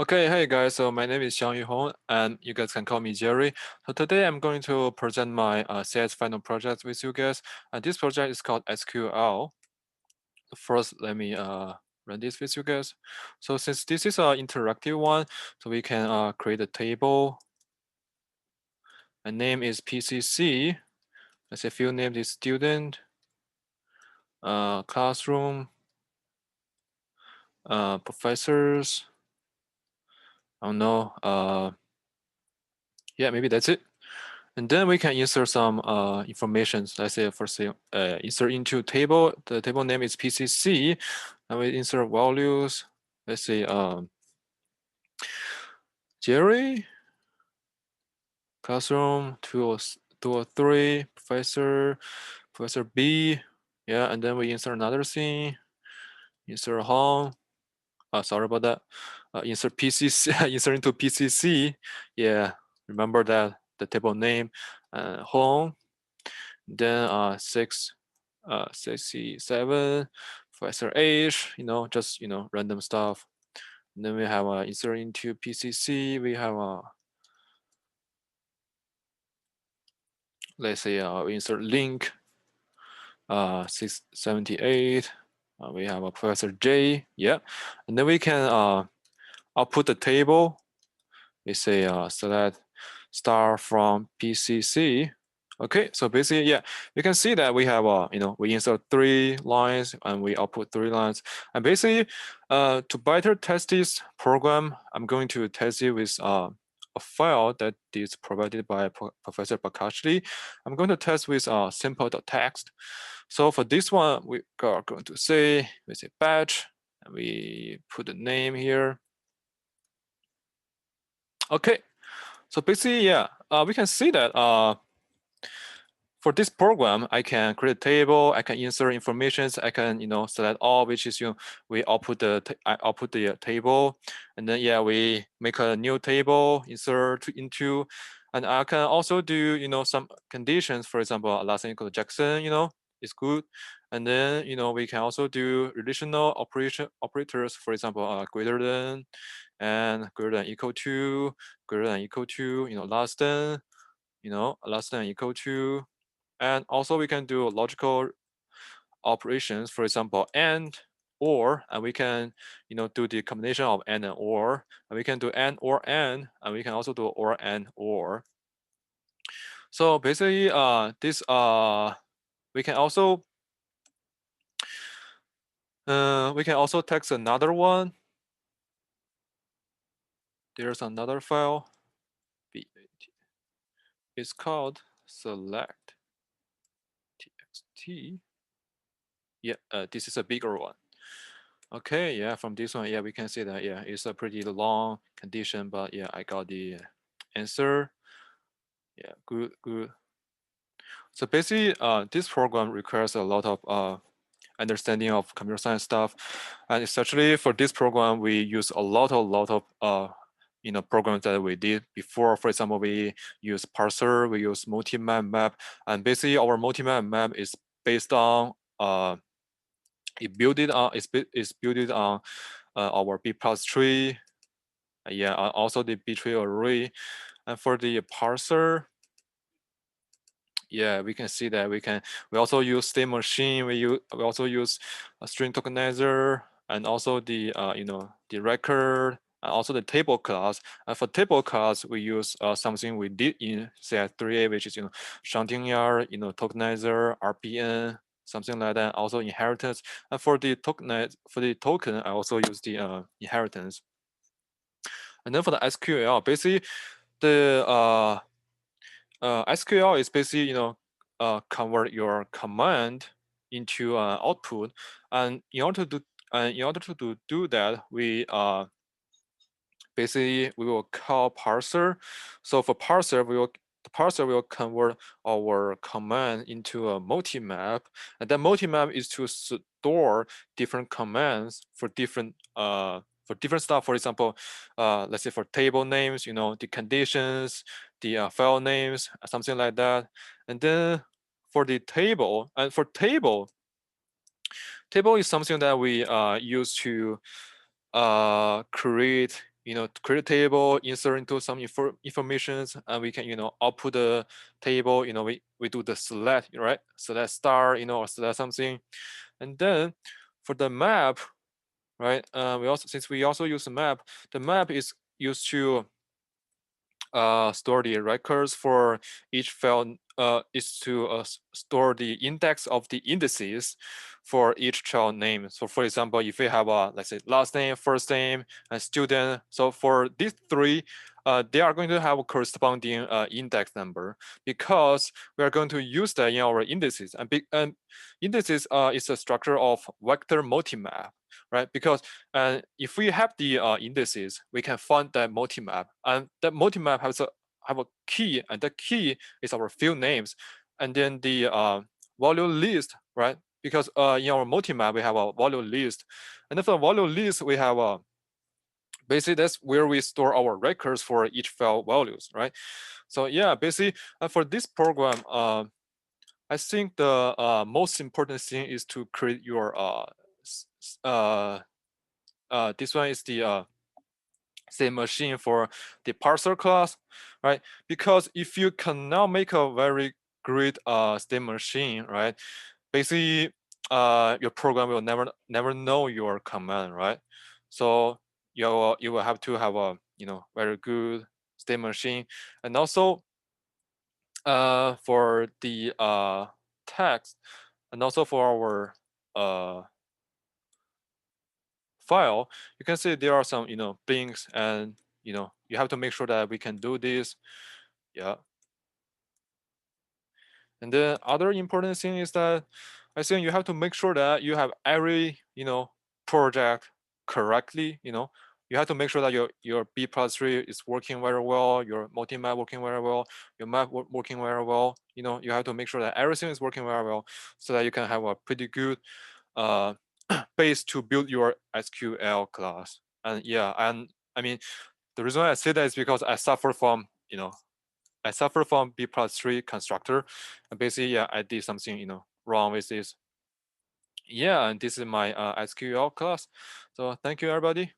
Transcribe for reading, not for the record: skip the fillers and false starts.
Okay, hey guys, so my name is Xiangyu Hong, and you guys can call me Jerry. So today I'm going to present my CS final project with you guys, and this project is called SQL. First, let me run this with you guys. So since this is an interactive one, so we can create a table. My name is PCC. Let's say field name is student, classroom, professors. I don't know. Yeah, maybe that's it. And then we can insert some information. Let's say first insert into table. The table name is PCC. And we insert values. Let's say Jerry, classroom 203, Professor B. Yeah, and then we insert another thing. Insert home. Sorry about that. Insert PCC. Insert into PCC. Yeah, remember that the table name. Home. Then 67, Professor H, just random stuff. And then we have insert into PCC. We have let's say we insert link 678. We have a Professor J, yeah, and then we can output the table. We say select star from PCC. Okay, so basically, yeah, you can see that we have, we insert 3 lines and we output 3 lines. And basically, to better test this program, I'm going to test it with a file that is provided by Professor Bakashli. I'm going to test with simple.txt. So for this one, we are going to say, we say batch, and we put the name here. Okay, so basically, yeah, we can see that for this program, I can create a table, I can insert information, I can select all, which is we output the table, and then yeah, we make a new table, insert into, and I can also do some conditions. For example, last name equal to Jackson, is good, and then we can also do relational operators. For example, greater than and greater than equal to, greater than equal to, less than, less than equal to. And also we can do logical operations, for example, and or, and we can do the combination of and or, and we can do and we can also do or and or. So basically this we can also text another one. There's another file. It's called select txt. Yeah, this is a bigger one. Okay, yeah, from this one, yeah, we can see that, yeah, it's a pretty long condition, but yeah, I got the answer. Yeah, good, good. So basically, this program requires a lot of understanding of computer science stuff, and especially for this program, we use a lot of programs that we did before. For example, we use parser, we use multi-map map, and basically our multi-map map is based on it's built on our B plus tree. Yeah, also the B tree array. And for the parser, yeah, we can see that we also use state machine. We also use a string tokenizer, and also the the record, and also the table class. And for table class, we use something we did in CS3A, which is shunting yard, tokenizer, RPN, something like that. Also inheritance. And for the token, I also use the inheritance. And then for the SQL, basically the SQL is basically convert your command into output, and in order to do that, we basically we will call parser. So for parser, the parser will convert our command into a multi-map, and that multi-map is to store different commands for different stuff. For example, let's say for table names, the conditions, the file names, something like that. And then for the table, and for table is something that we use to create to create a table, insert into some informations, and we can, output the table. We do the select, right? Select star, or select something, and then for the map, right? Since we also use a map, the map is used to store the records for each file, is to store the index of the indices for each child name. So for example, if we have a, let's say, last name, first name, and student, so for these three, they are going to have a corresponding index number, because we are going to use that in our indices. And indices is a structure of vector multimap, right? Because if we have the indices, we can find that multimap, and that multimap have a key, and the key is our field names, and then the value list, right? Because in our multimap we have a value list, and then for the value list we have a basically that's where we store our records for each file values, right? So yeah, basically for this program, I think the most important thing is to create your this one is the same machine for the parser class, right? Because if you cannot make a very great state machine, right? Basically, your program will never know your command, right? So you will have to have a very good state machine, and also for the text, and also for our file, you can see there are some things, and you have to make sure that we can do this. Yeah. And the other important thing is that I think you have to make sure that you have every project correctly. You have to make sure that your B+3 is working very well, your multi-map working very well, your map working very well. You have to make sure that everything is working very well, so that you can have a pretty good uh, base to build your SQL class. And yeah, and I mean, the reason why I say that is because I suffer from B+3 constructor, and basically, yeah, I did something wrong with this. Yeah, and this is my SQL class. So thank you, everybody.